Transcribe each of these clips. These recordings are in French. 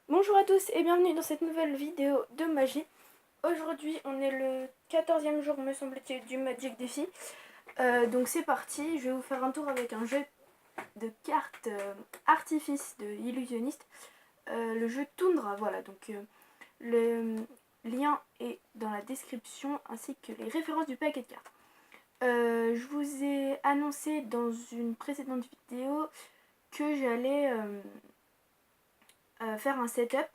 Bonjour à tous et bienvenue dans cette nouvelle vidéo de magie. Aujourd'hui on est le 14e jour me semble-t-il du Magic Défi. Donc c'est parti, je vais vous faire un tour avec un jeu de cartes artifice de illusionniste. Le jeu Toundra, voilà, donc le lien est dans la description ainsi que les références du paquet de cartes. Je vous ai annoncé dans une précédente vidéo que j'allais faire un setup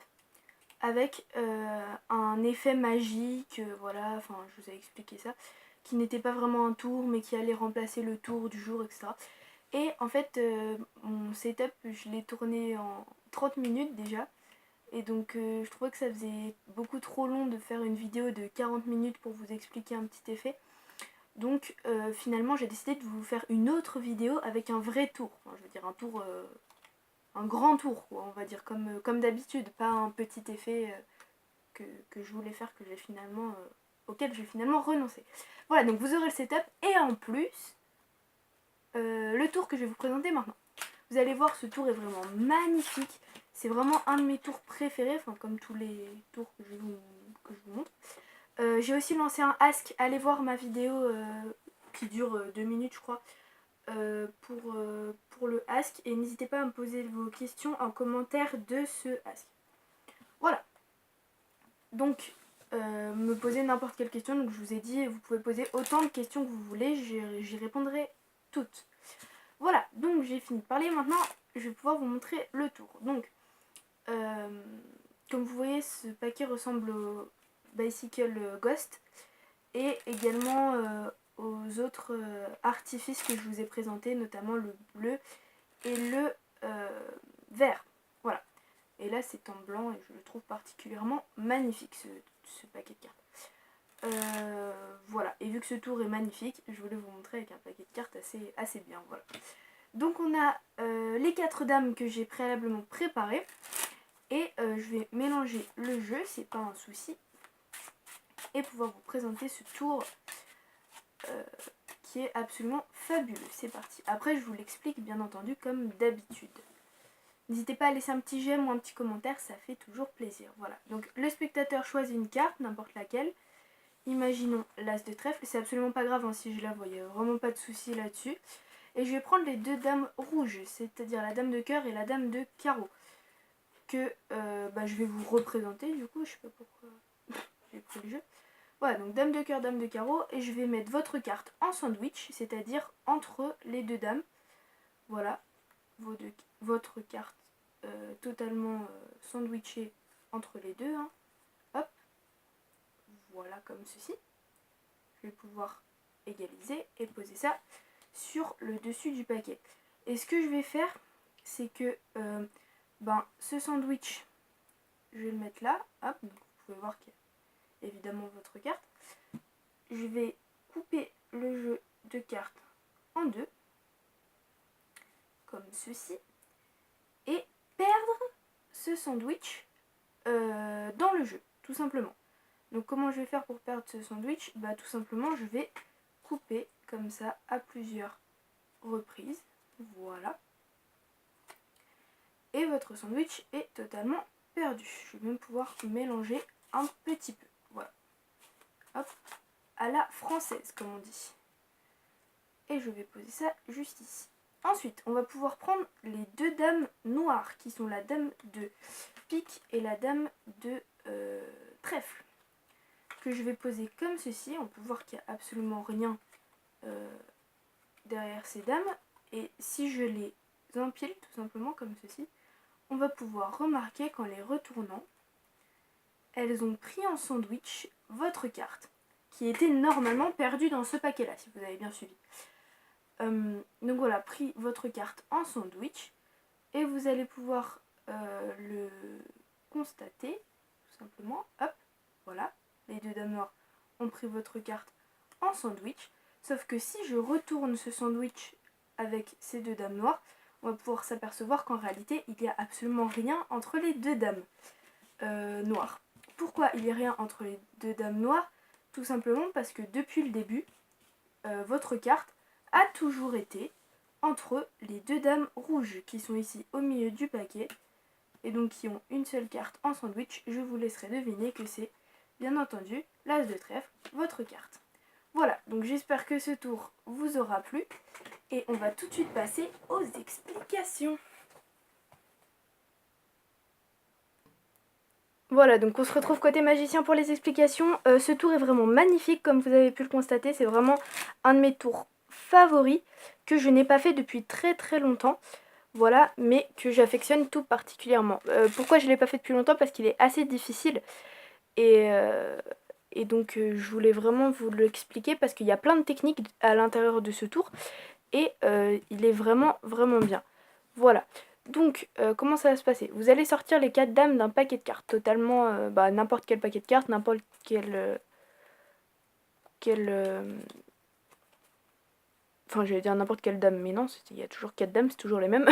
avec un effet magique, voilà, enfin je vous ai expliqué ça, qui n'était pas vraiment un tour mais qui allait remplacer le tour du jour, etc. Et en fait, mon setup, je l'ai tourné en 30 minutes déjà. Et donc je trouvais que ça faisait beaucoup trop long de faire une vidéo de 40 minutes pour vous expliquer un petit effet. Donc finalement j'ai décidé de vous faire une autre vidéo avec un vrai tour. Enfin, je veux dire un tour, un grand tour quoi, on va dire comme d'habitude, pas un petit effet que je voulais faire, que j'ai finalement auquel j'ai finalement renoncé. Voilà, donc vous aurez le setup et en plus le tour que je vais vous présenter maintenant. Vous allez voir, ce tour est vraiment magnifique. C'est vraiment un de mes tours préférés, enfin comme tous les tours que je vous montre. J'ai aussi lancé un ask, allez voir ma vidéo qui dure 2 minutes je crois, pour le ask, et n'hésitez pas à me poser vos questions en commentaire de ce ask. Voilà. Donc, me poser n'importe quelle question. Donc, je vous ai dit, vous pouvez poser autant de questions que vous voulez, j'y répondrai toutes. Voilà, donc j'ai fini de parler. Maintenant, je vais pouvoir vous montrer le tour. Donc, comme vous voyez, ce paquet ressemble au Bicycle Ghost et également aux autres artifices que je vous ai présentés, notamment le bleu et le vert. Voilà. Et là c'est en blanc et je le trouve particulièrement magnifique ce paquet de cartes. Voilà, et vu que ce tour est magnifique, je voulais vous montrer avec un paquet de cartes assez bien. Voilà. Donc on a les 4 dames que j'ai préalablement préparées. Et je vais mélanger le jeu, c'est pas un souci. Et pouvoir vous présenter ce tour qui est absolument fabuleux. C'est parti. Après je vous l'explique bien entendu comme d'habitude. N'hésitez pas à laisser un petit j'aime ou un petit commentaire, ça fait toujours plaisir. Voilà, donc le spectateur choisit une carte, n'importe laquelle. Imaginons l'as de trèfle, c'est absolument pas grave hein, si je la vois, il n'y a vraiment pas de souci là-dessus. Et je vais prendre les 2 dames rouges, c'est-à-dire la dame de cœur et la dame de carreau. Que je vais vous représenter du coup, je sais pas pourquoi j'ai pris le jeu. Voilà, donc dame de cœur, dame de carreau, et je vais mettre votre carte en sandwich, c'est-à-dire entre les 2 dames. Voilà, votre carte totalement sandwichée entre les deux. Hein. Hop, voilà comme ceci. Je vais pouvoir égaliser et poser ça sur le dessus du paquet. Et ce que je vais faire, c'est que ce sandwich, je vais le mettre là. Hop, donc vous pouvez voir qu'il y a évidemment votre carte. Je vais couper le jeu de cartes en deux, comme ceci, et perdre ce sandwich dans le jeu, tout simplement. Donc comment je vais faire pour perdre ce sandwich? Tout simplement je vais couper comme ça à plusieurs reprises, voilà. Et votre sandwich est totalement perdu. Je vais même pouvoir mélanger un petit peu, voilà. Hop, à la française comme on dit. Et je vais poser ça juste ici. Ensuite, on va pouvoir prendre les 2 dames noires qui sont la dame de pique et la dame de trèfle, que je vais poser comme ceci. On peut voir qu'il n'y a absolument rien derrière ces dames. Et si je les empile tout simplement comme ceci, on va pouvoir remarquer qu'en les retournant, elles ont pris en sandwich votre carte, qui était normalement perdue dans ce paquet-là, si vous avez bien suivi. Donc voilà, pris votre carte en sandwich, et vous allez pouvoir le constater, tout simplement. Hop, voilà, les 2 dames noires ont pris votre carte en sandwich, sauf que si je retourne ce sandwich avec ces 2 dames noires, on va pouvoir s'apercevoir qu'en réalité, il n'y a absolument rien entre les 2 dames noires. Pourquoi il n'y a rien entre les 2 dames noires? Tout simplement parce que depuis le début, votre carte a toujours été entre les 2 dames rouges qui sont ici au milieu du paquet. et donc qui ont une seule carte en sandwich, je vous laisserai deviner que c'est bien entendu l'as de trèfle, votre carte. Voilà, donc j'espère que ce tour vous aura plu et on va tout de suite passer aux explications. Voilà, donc on se retrouve côté magicien pour les explications. Ce tour est vraiment magnifique, comme vous avez pu le constater. C'est vraiment un de mes tours favoris que je n'ai pas fait depuis très très longtemps. Voilà, mais que j'affectionne tout particulièrement. Pourquoi je ne l'ai pas fait depuis longtemps? Parce qu'il est assez difficile. Et donc je voulais vraiment vous l'expliquer parce qu'il y a plein de techniques à l'intérieur de ce tour. Et il est vraiment vraiment bien. Voilà. Donc, comment ça va se passer? Vous allez sortir les 4 dames d'un paquet de cartes, totalement, n'importe quel paquet de cartes, n'importe enfin, j'allais dire n'importe quelle dame, mais non, il y a toujours 4 dames, c'est toujours les mêmes.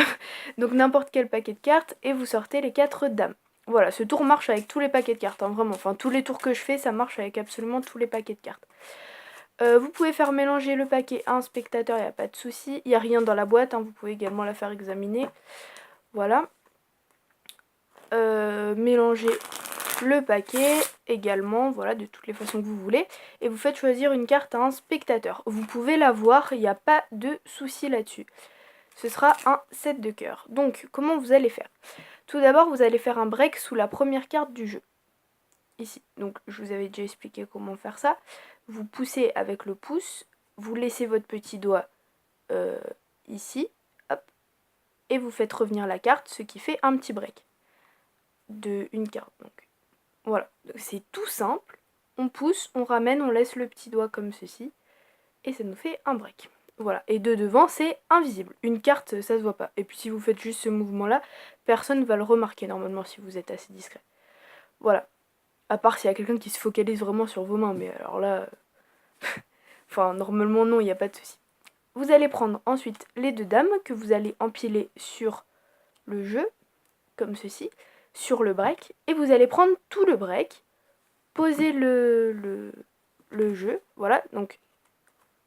Donc, n'importe quel paquet de cartes, et vous sortez les 4 dames. Voilà, ce tour marche avec tous les paquets de cartes, hein, vraiment. Enfin, tous les tours que je fais, ça marche avec absolument tous les paquets de cartes. Vous pouvez faire mélanger le paquet à un spectateur, il n'y a pas de souci. Il n'y a rien dans la boîte, hein, vous pouvez également la faire examiner. Voilà. Mélanger le paquet également, voilà, de toutes les façons que vous voulez. Et vous faites choisir une carte à un spectateur. Vous pouvez la voir, il n'y a pas de souci là-dessus. Ce sera un 7 de cœur. Donc, comment vous allez faire? Tout d'abord, vous allez faire un break sous la première carte du jeu. Ici. Donc, je vous avais déjà expliqué comment faire ça. Vous poussez avec le pouce, vous laissez votre petit doigt ici, hop, et vous faites revenir la carte, ce qui fait un petit break de une carte. Donc, voilà, c'est tout simple. On pousse, on ramène, on laisse le petit doigt comme ceci, et ça nous fait un break. Voilà, et de devant, c'est invisible. Une carte, ça se voit pas. Et puis si vous faites juste ce mouvement-là, personne ne va le remarquer normalement si vous êtes assez discret. Voilà. À part s'il y a quelqu'un qui se focalise vraiment sur vos mains, mais alors là... enfin, normalement non, il n'y a pas de souci. Vous allez prendre ensuite les 2 dames que vous allez empiler sur le jeu, comme ceci, sur le break, et vous allez prendre tout le break, poser le jeu, voilà, donc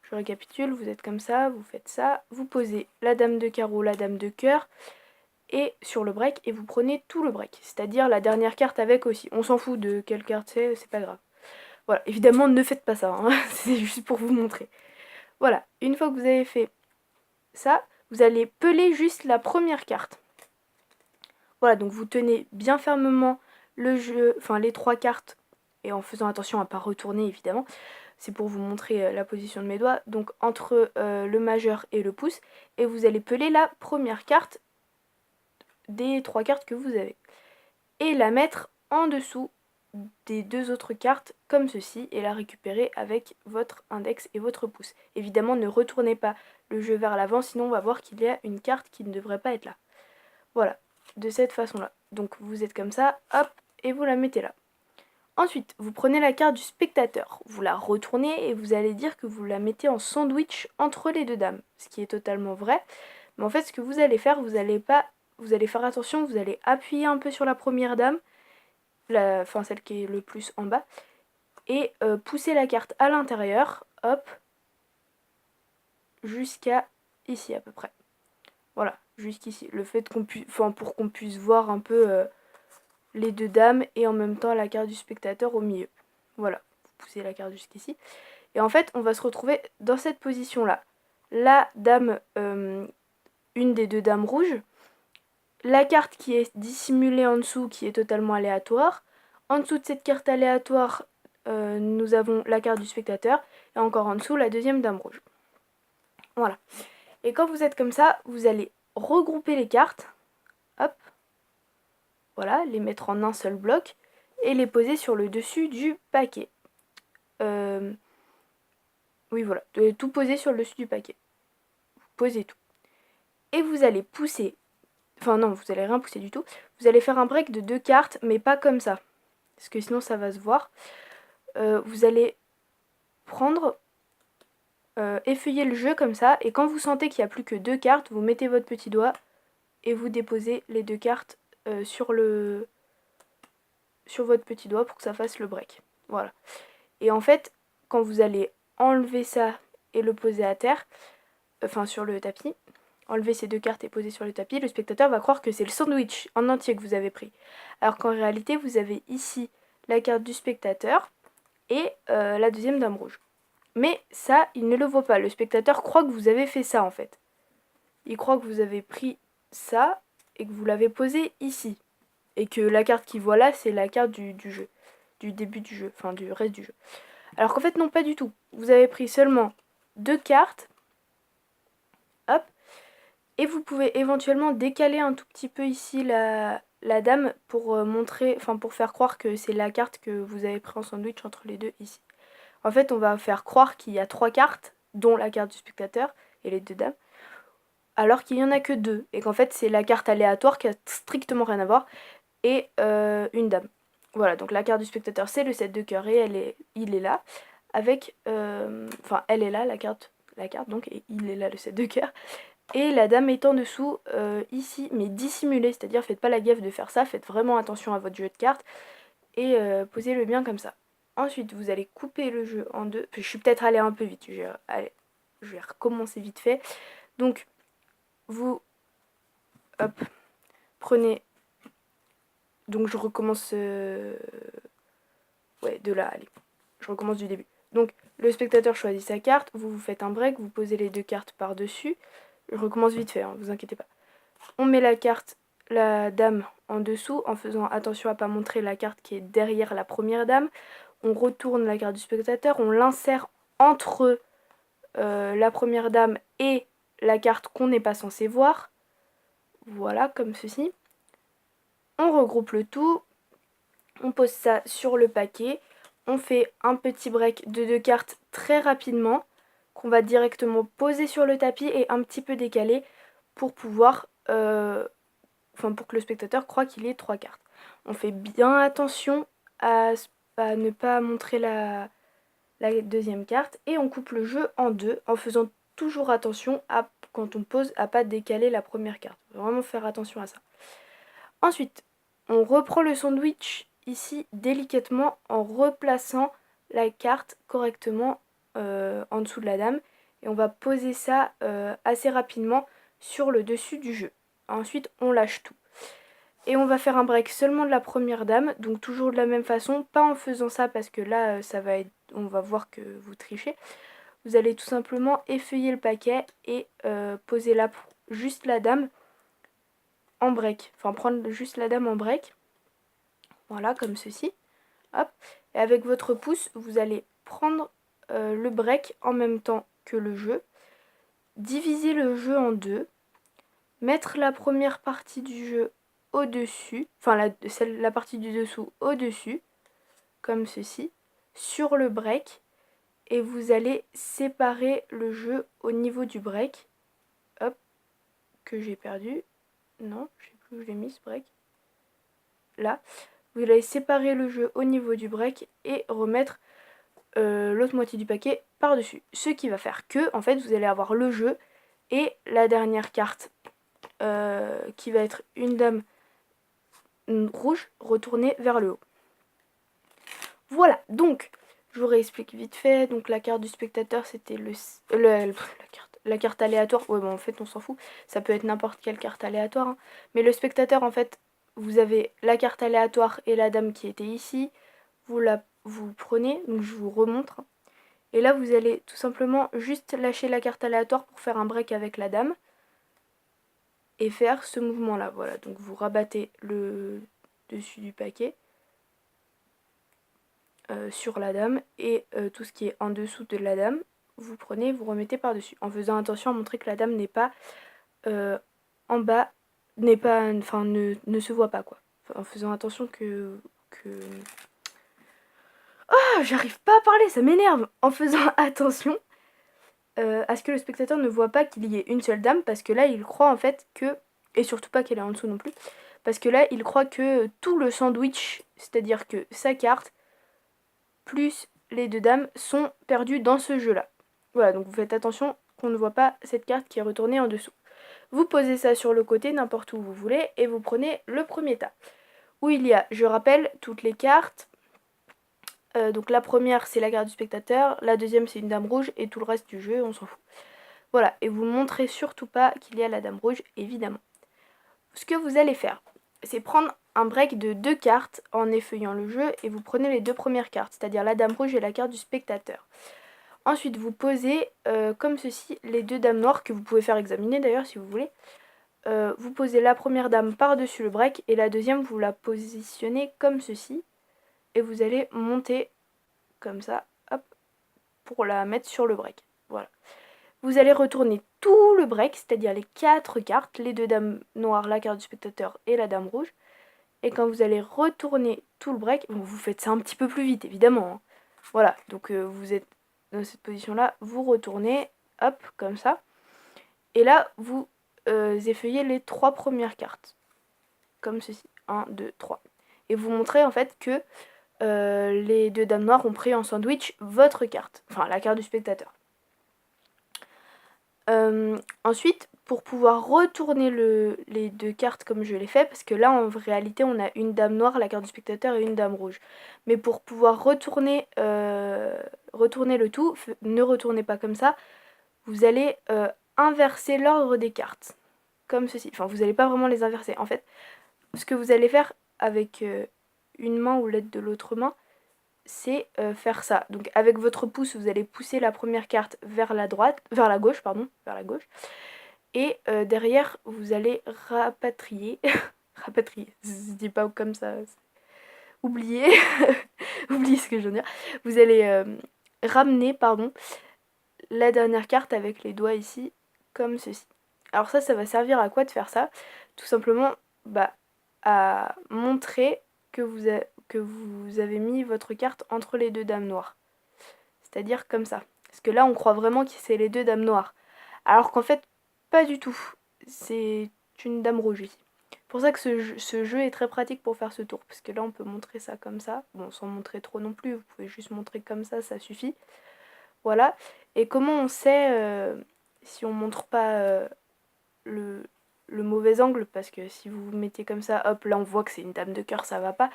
je récapitule, vous êtes comme ça, vous faites ça, vous posez la dame de carreau, la dame de cœur, et sur le break, et vous prenez tout le break, c'est-à-dire la dernière carte avec aussi. On s'en fout de quelle carte c'est pas grave. Voilà, évidemment ne faites pas ça, hein. C'est juste pour vous montrer. Voilà, une fois que vous avez fait ça, vous allez peler juste la première carte. Voilà, donc vous tenez bien fermement le jeu, enfin les 3 cartes, et en faisant attention à ne pas retourner évidemment. C'est pour vous montrer la position de mes doigts. Donc entre le majeur et le pouce, et vous allez peler la première carte des 3 cartes que vous avez. Et la mettre en dessous des 2 autres cartes comme ceci, et la récupérer avec votre index et votre pouce. Évidemment, ne retournez pas le jeu vers l'avant, sinon on va voir qu'il y a une carte qui ne devrait pas être là. Voilà, de cette façon-là. Donc vous êtes comme ça, hop, et vous la mettez là. Ensuite, vous prenez la carte du spectateur, vous la retournez et vous allez dire que vous la mettez en sandwich entre les 2 dames, ce qui est totalement vrai. Mais en fait, ce que vous allez faire, vous allez faire attention, vous allez appuyer un peu sur la première dame, celle qui est le plus en bas, et pousser la carte à l'intérieur, hop, jusqu'à ici à peu près. Voilà, jusqu'ici. Le fait qu'on puisse, pour qu'on puisse voir un peu les 2 dames et en même temps la carte du spectateur au milieu. Voilà, vous poussez la carte jusqu'ici. Et en fait, on va se retrouver dans cette position-là. La dame, une des 2 dames rouges, la carte qui est dissimulée en dessous, qui est totalement aléatoire. En dessous de cette carte aléatoire, nous avons la carte du spectateur, et encore en dessous, la deuxième dame rouge. Voilà. Et quand vous êtes comme ça, vous allez regrouper les cartes, hop, voilà, les mettre en un seul bloc, et les poser sur le dessus du paquet. Oui, voilà, tout poser sur le dessus du paquet. Vous posez tout. Et vous allez pousser, enfin non, vous allez rien pousser du tout, vous allez faire un break de 2 cartes, mais pas comme ça, parce que sinon ça va se voir. Vous allez prendre, effeuiller le jeu comme ça, et quand vous sentez qu'il n'y a plus que 2 cartes, vous mettez votre petit doigt, et vous déposez les 2 cartes sur votre petit doigt pour que ça fasse le break. Voilà. Et en fait, quand vous allez enlever ça et le poser à terre, enfin sur le tapis, enlever ces 2 cartes et poser sur le tapis, le spectateur va croire que c'est le sandwich en entier que vous avez pris. Alors qu'en réalité, vous avez ici la carte du spectateur et la deuxième dame rouge. Mais ça, il ne le voit pas. Le spectateur croit que vous avez fait ça en fait. Il croit que vous avez pris ça et que vous l'avez posé ici. Et que la carte qu'il voit là, c'est la carte du jeu. Du début du jeu, enfin du reste du jeu. Alors qu'en fait, non, pas du tout. Vous avez pris seulement 2 cartes. Hop. Et vous pouvez éventuellement décaler un tout petit peu ici la dame pour montrer, enfin pour faire croire que c'est la carte que vous avez pris en sandwich entre les deux ici. En fait, on va faire croire qu'il y a 3 cartes, dont la carte du spectateur et les 2 dames, alors qu'il n'y en a que 2, et qu'en fait c'est la carte aléatoire qui a strictement rien à voir, et une dame. Voilà, donc la carte du spectateur c'est le 7 de cœur et il est là, avec, enfin elle est là, la carte donc, et il est là le 7 de cœur. Et la dame est en dessous, ici, mais dissimulée, c'est-à-dire faites pas la gaffe de faire ça, faites vraiment attention à votre jeu de cartes, et posez-le bien comme ça. Ensuite, vous allez couper le jeu en deux. Je suis peut-être allée un peu vite, je vais recommencer vite fait. Donc, vous, hop, prenez, donc je recommence, ouais, de là, allez, je recommence du début. Donc, le spectateur choisit sa carte, vous faites un break, vous posez les 2 cartes par-dessus. Je recommence vite fait, hein, vous inquiétez pas. On met la dame en dessous en faisant attention à pas montrer la carte qui est derrière la première dame. On retourne la carte du spectateur, on l'insère entre la première dame et la carte qu'on n'est pas censé voir. Voilà, comme ceci. On regroupe le tout, on pose ça sur le paquet, on fait un petit break de 2 cartes très rapidement, qu'on va directement poser sur le tapis et un petit peu décaler pour pouvoir, pour que le spectateur croie qu'il ait 3 cartes. On fait bien attention à ne pas montrer la deuxième carte et on coupe le jeu en 2 en faisant toujours attention à, quand on pose, à pas décaler la première carte. Faut vraiment faire attention à ça. Ensuite, on reprend le sandwich ici délicatement en replaçant la carte correctement en dessous de la dame et on va poser ça assez rapidement sur le dessus du jeu. Ensuite, on lâche tout. Et on va faire un break seulement de la première dame, donc toujours de la même façon, pas en faisant ça parce que là on va voir que vous trichez. Vous allez tout simplement effeuiller le paquet et poser là juste la dame en break. Enfin prendre juste la dame en break. Voilà, comme ceci. Hop. Et avec votre pouce, vous allez prendre le break en même temps que le jeu. Diviser le jeu en 2. Mettre la première partie du jeu au-dessus, enfin la partie du dessous au-dessus, comme ceci, sur le break, et vous allez séparer le jeu au niveau du break. Hop, que j'ai perdu. Non, je sais plus où je l'ai mis ce break. Là, vous allez séparer le jeu au niveau du break et remettre l'autre moitié du paquet par-dessus. Ce qui va faire que, en fait, vous allez avoir le jeu et la dernière carte qui va être une dame rouge retournée vers le haut. Voilà, donc je vous réexplique vite fait. Donc la carte du spectateur c'était la carte aléatoire. Ouais bon en fait on s'en fout, ça peut être n'importe quelle carte aléatoire. Hein. Mais le spectateur en fait, vous avez la carte aléatoire et la dame qui était ici. Vous prenez, donc je vous remontre. Et là vous allez tout simplement juste lâcher la carte aléatoire pour faire un break avec la dame. Et faire ce mouvement là, voilà. Donc vous rabattez le dessus du paquet. Sur la dame et tout ce qui est en dessous de la dame vous prenez, vous remettez par dessus en faisant attention à montrer que la dame n'est pas en bas, n'est pas, enfin ne se voit pas quoi, en faisant attention que oh j'arrive pas à parler, ça m'énerve, en faisant attention à ce que le spectateur ne voit pas qu'il y ait une seule dame parce que là il croit en fait que, et surtout pas qu'elle est en dessous non plus, parce que là il croit que tout le sandwich, c'est à dire que sa carte plus les 2 dames sont perdues dans ce jeu-là. Voilà, donc vous faites attention qu'on ne voit pas cette carte qui est retournée en dessous. Vous posez ça sur le côté, n'importe où vous voulez, et vous prenez le premier tas. Où il y a, je rappelle, toutes les cartes. Donc la première, c'est la carte du spectateur. La deuxième, c'est une dame rouge, et tout le reste du jeu, on s'en fout. Voilà, et vous montrez surtout pas qu'il y a la dame rouge, évidemment. Ce que vous allez faire, c'est prendre un break de 2 cartes en effeuillant le jeu et vous prenez les 2 premières cartes, c'est-à-dire la dame rouge et la carte du spectateur. Ensuite, vous posez comme ceci les 2 dames noires que vous pouvez faire examiner d'ailleurs si vous voulez. Vous posez la première dame par-dessus le break et la deuxième vous la positionnez comme ceci et vous allez monter comme ça, hop, pour la mettre sur le break. Voilà. Vous allez retourner tout le break, c'est-à-dire les 4 cartes, les 2 dames noires, la carte du spectateur et la dame rouge. Et quand vous allez retourner tout le break, bon, vous faites ça un petit peu plus vite évidemment. Hein. Voilà, donc vous êtes dans cette position-là, vous retournez, hop, comme ça. Et là, vous effeuillez les 3 premières cartes. Comme ceci. 1, 2, 3. Et vous montrez en fait que les 2 dames noires ont pris en sandwich votre carte. Enfin, la carte du spectateur. Ensuite, pour pouvoir retourner les 2 cartes comme je l'ai fait, parce que là en réalité on a une dame noire, la carte du spectateur et une dame rouge. Mais pour pouvoir retourner le tout, ne retournez pas comme ça, vous allez inverser l'ordre des cartes. Comme ceci. Enfin, vous n'allez pas vraiment les inverser. En fait, ce que vous allez faire avec une main ou l'aide de l'autre main, c'est faire ça. Donc avec votre pouce, vous allez pousser la première carte vers la gauche. Et derrière, vous allez rapatrier. Rapatrier, je dis pas comme ça. Oubliez. Oubliez ce que je veux dire. Vous allez ramener, la dernière carte avec les doigts ici, comme ceci. Alors ça va servir à quoi de faire ça? Tout simplement, à montrer que vous avez mis votre carte entre les 2 dames noires. C'est-à-dire comme ça. Parce que là, on croit vraiment que c'est les 2 dames noires. Alors qu'en fait, pas du tout. C'est une dame rouge ici. C'est pour ça que ce jeu est très pratique pour faire ce tour. Parce que là, on peut montrer ça comme ça. Bon, sans montrer trop non plus. Vous pouvez juste montrer comme ça suffit. Voilà. Et comment on sait si on montre pas le mauvais angle? Parce que si vous vous mettez comme ça, hop, là on voit que c'est une dame de cœur, ça va pas.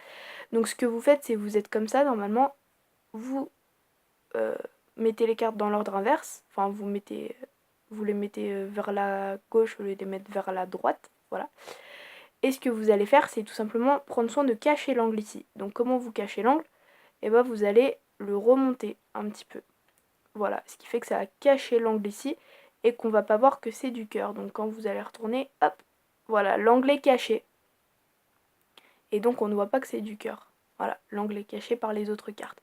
Donc ce que vous faites, c'est vous êtes comme ça, normalement, vous mettez les cartes dans l'ordre inverse. Enfin, vous les mettez vers la gauche au lieu de les mettre vers la droite. Voilà. Et ce que vous allez faire, c'est tout simplement prendre soin de cacher l'angle ici. Donc comment vous cachez l'angle? Et ben vous allez le remonter un petit peu. Voilà, ce qui fait que ça va cacher l'angle ici et qu'on va pas voir que c'est du cœur. Donc quand vous allez retourner, hop, voilà, l'angle est caché. Et donc on ne voit pas que c'est du cœur. Voilà, l'angle est caché par les autres cartes.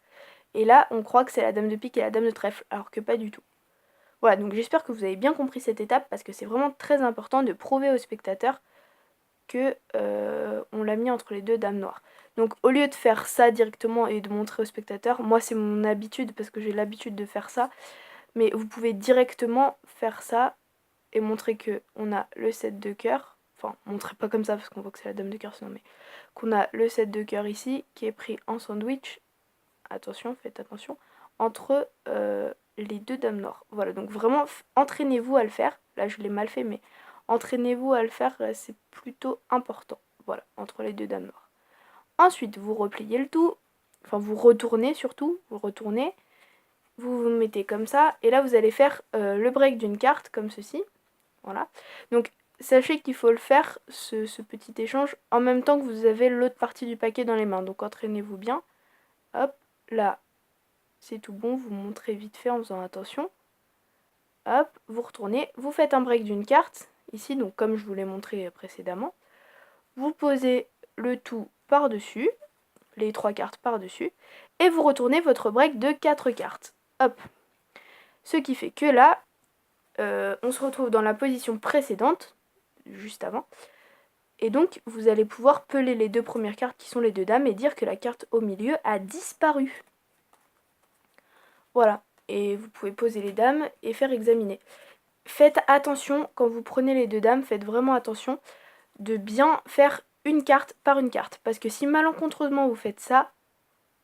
Et là, on croit que c'est la dame de pique et la dame de trèfle, alors que pas du tout. Voilà, donc j'espère que vous avez bien compris cette étape parce que c'est vraiment très important de prouver aux spectateurs que on l'a mis entre les 2 dames noires. Donc au lieu de faire ça directement et de montrer aux spectateurs, moi c'est mon habitude parce que j'ai l'habitude de faire ça, mais vous pouvez directement faire ça et montrer que on a le 7 de cœur. Enfin, montrez pas comme ça parce qu'on voit que c'est la dame de cœur sinon, mais qu'on a le 7 de cœur ici qui est pris en sandwich. Attention, faites attention. Entre les 2 dames noires. Voilà, donc vraiment, entraînez-vous à le faire. Là, je l'ai mal fait, mais entraînez-vous à le faire, c'est plutôt important. Voilà, entre les 2 dames noires. Ensuite, vous repliez le tout. Enfin, vous retournez surtout. Vous retournez. Vous vous mettez comme ça. Et là, vous allez faire le break d'une carte, comme ceci. Voilà. Donc, sachez qu'il faut le faire, ce petit échange, en même temps que vous avez l'autre partie du paquet dans les mains. Donc, entraînez-vous bien. Hop, là, c'est tout bon. Vous montrez vite fait en faisant attention. Hop, vous retournez. Vous faites un break d'une carte. Ici, donc comme je vous l'ai montré précédemment. Vous posez le tout par-dessus. Les 3 cartes par-dessus. Et vous retournez votre break de 4 cartes. Hop. Ce qui fait que là, on se retrouve dans la position précédente, juste avant. Et donc, vous allez pouvoir peler les 2 premières cartes qui sont les 2 dames et dire que la carte au milieu a disparu. Voilà. Et vous pouvez poser les dames et faire examiner. Faites attention, quand vous prenez les 2 dames, faites vraiment attention de bien faire une carte par une carte. Parce que si malencontreusement vous faites ça,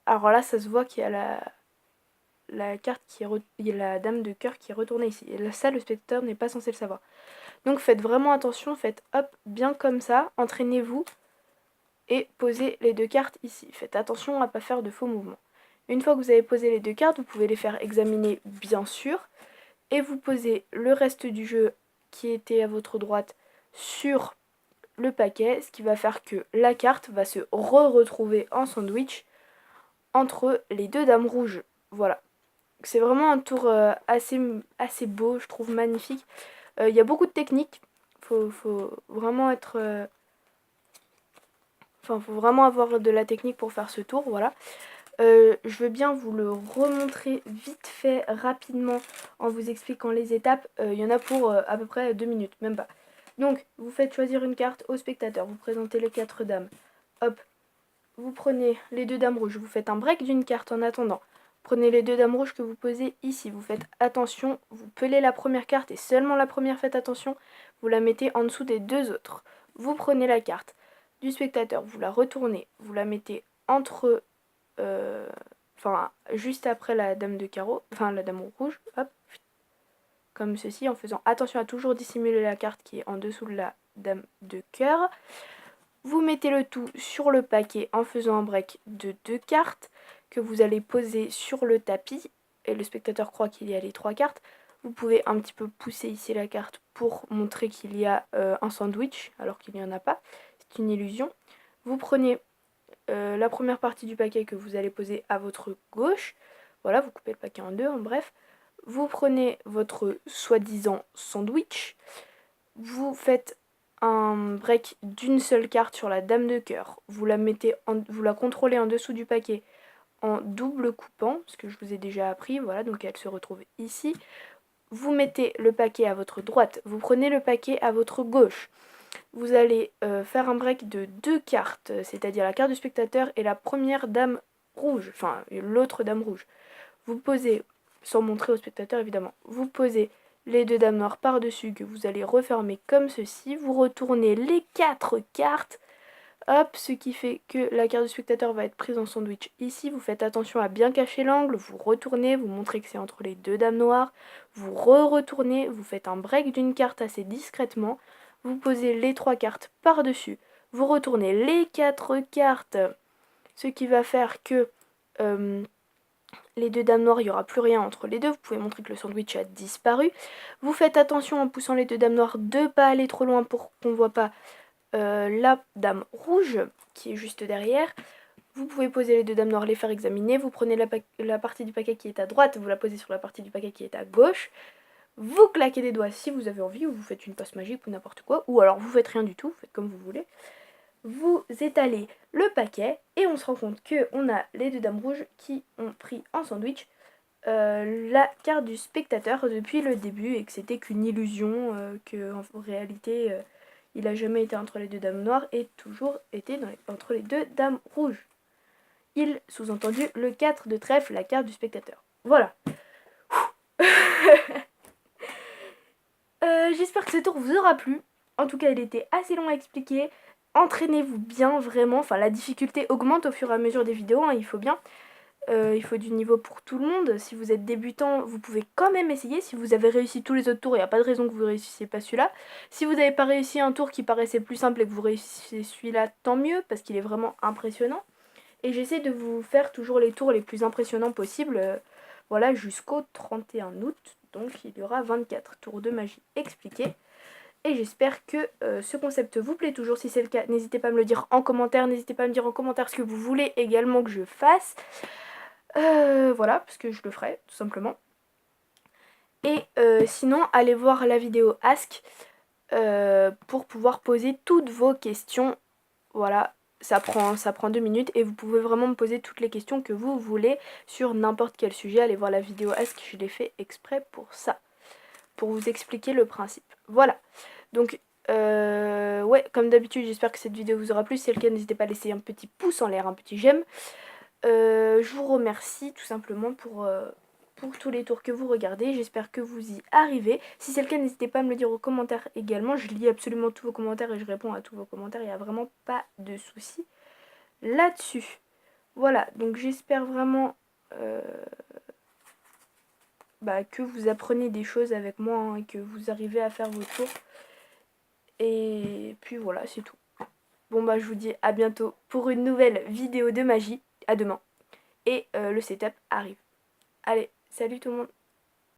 alors là, ça se voit qu'il y a la carte il y a la dame de cœur qui est retournée ici. Et ça, le spectateur n'est pas censé le savoir. Donc faites vraiment attention, faites hop, bien comme ça, entraînez-vous et posez les 2 cartes ici. Faites attention à ne pas faire de faux mouvements. Une fois que vous avez posé les 2 cartes, vous pouvez les faire examiner bien sûr. et vous posez le reste du jeu qui était à votre droite sur le paquet, ce qui va faire que la carte va se retrouver en sandwich entre les deux dames rouges. Voilà. C'est vraiment un tour assez beau, je trouve magnifique. Il y a beaucoup de techniques. Faut vraiment être... Enfin, faut vraiment avoir de la technique pour faire ce tour, voilà. Je veux bien vous le remontrer vite fait, rapidement, en vous expliquant les étapes. Il y en a pour à peu près 2 minutes, même pas. Donc, vous faites choisir une carte au spectateur. Vous présentez les 4 dames. Hop, vous prenez les 2 dames rouges. Vous faites un break d'une carte en attendant. Prenez les 2 dames rouges que vous posez ici. Vous faites attention. Vous pelez la première carte et seulement la première, faites attention. Vous la mettez en dessous des 2 autres. Vous prenez la carte du spectateur. Vous la retournez. Vous la mettez entre... Enfin, juste après la dame de carreau. Enfin, la dame rouge. Hop. Comme ceci, en faisant attention à toujours dissimuler la carte qui est en dessous de la dame de cœur. Vous mettez le tout sur le paquet en faisant un break de 2 cartes que vous allez poser sur le tapis. Et le spectateur croit qu'il y a les 3 cartes. Vous pouvez un petit peu pousser ici la carte pour montrer qu'il y a un sandwich alors qu'il n'y en a pas. C'est une illusion. Vous prenez la première partie du paquet que vous allez poser à votre gauche. Voilà, vous coupez le paquet en deux, en bref. Vous prenez votre soi-disant sandwich. Vous faites un break d'une seule carte sur la dame de cœur. Vous la contrôlez en dessous du paquet en double coupant, ce que je vous ai déjà appris. Voilà, donc elle se retrouve ici. Vous mettez le paquet à votre droite. Vous prenez le paquet à votre gauche. Vous allez faire un break de 2 cartes, c'est-à-dire la carte du spectateur et la première dame rouge, enfin l'autre dame rouge. Vous posez, sans montrer au spectateur évidemment, vous posez les 2 dames noires par-dessus que vous allez refermer comme ceci. Vous retournez les 4 cartes, hop, ce qui fait que la carte du spectateur va être prise en sandwich ici. Vous faites attention à bien cacher l'angle, vous retournez, vous montrez que c'est entre les 2 dames noires, vous retournez, vous faites un break d'une carte assez discrètement. Vous posez les 3 cartes par-dessus, vous retournez les 4 cartes, ce qui va faire que les 2 dames noires, il n'y aura plus rien entre les deux. Vous pouvez montrer que le sandwich a disparu. Vous faites attention en poussant les 2 dames noires de ne pas aller trop loin pour qu'on ne voit pas la dame rouge qui est juste derrière. Vous pouvez poser les 2 dames noires, les faire examiner. Vous prenez la partie du paquet qui est à droite, vous la posez sur la partie du paquet qui est à gauche. Vous claquez des doigts si vous avez envie, ou vous faites une passe magique ou n'importe quoi, ou alors vous faites rien du tout, vous faites comme vous voulez. Vous étalez le paquet et on se rend compte qu'on a les 2 dames rouges qui ont pris en sandwich la carte du spectateur depuis le début et que c'était qu'une illusion, qu'en réalité il a jamais été entre les 2 dames noires et toujours été entre les 2 dames rouges. Il, sous-entendu, le 4 de trèfle, la carte du spectateur. Voilà. J'espère que ce tour vous aura plu. En tout cas, il était assez long à expliquer. Entraînez-vous bien, vraiment. Enfin, la difficulté augmente au fur et à mesure des vidéos, hein, il faut bien. Il faut du niveau pour tout le monde. Si vous êtes débutant, vous pouvez quand même essayer. Si vous avez réussi tous les autres tours, il n'y a pas de raison que vous ne réussissiez pas celui-là. Si vous n'avez pas réussi un tour qui paraissait plus simple et que vous réussissez celui-là, tant mieux, parce qu'il est vraiment impressionnant. Et j'essaie de vous faire toujours les tours les plus impressionnants possibles, voilà, jusqu'au 31 août. Donc il y aura 24 tours de magie expliqués. Et j'espère que ce concept vous plaît toujours. Si c'est le cas, n'hésitez pas à me le dire en commentaire. N'hésitez pas à me dire en commentaire ce que vous voulez également que je fasse. Voilà, parce que je le ferai, tout simplement. Et sinon, allez voir la vidéo Ask pour pouvoir poser toutes vos questions. Voilà, ça prend 2 minutes et vous pouvez vraiment me poser toutes les questions que vous voulez sur n'importe quel sujet. Allez voir la vidéo Ask, je l'ai fait exprès pour ça, pour vous expliquer le principe. Voilà, donc ouais, comme d'habitude, j'espère que cette vidéo vous aura plu. Si c'est le cas, n'hésitez pas à laisser un petit pouce en l'air, un petit j'aime. Je vous remercie tout simplement pour tous les tours que vous regardez. J'espère que vous y arrivez. Si c'est le cas, n'hésitez pas à me le dire aux commentaires également. Je lis absolument tous vos commentaires et je réponds à tous vos commentaires. Il n'y a vraiment pas de souci là-dessus. Voilà, donc j'espère vraiment que vous apprenez des choses avec moi, hein, et que vous arrivez à faire vos tours. Et puis voilà, c'est tout. Bon je vous dis à bientôt pour une nouvelle vidéo de magie. À demain. Et le setup arrive. Allez, salut tout le monde.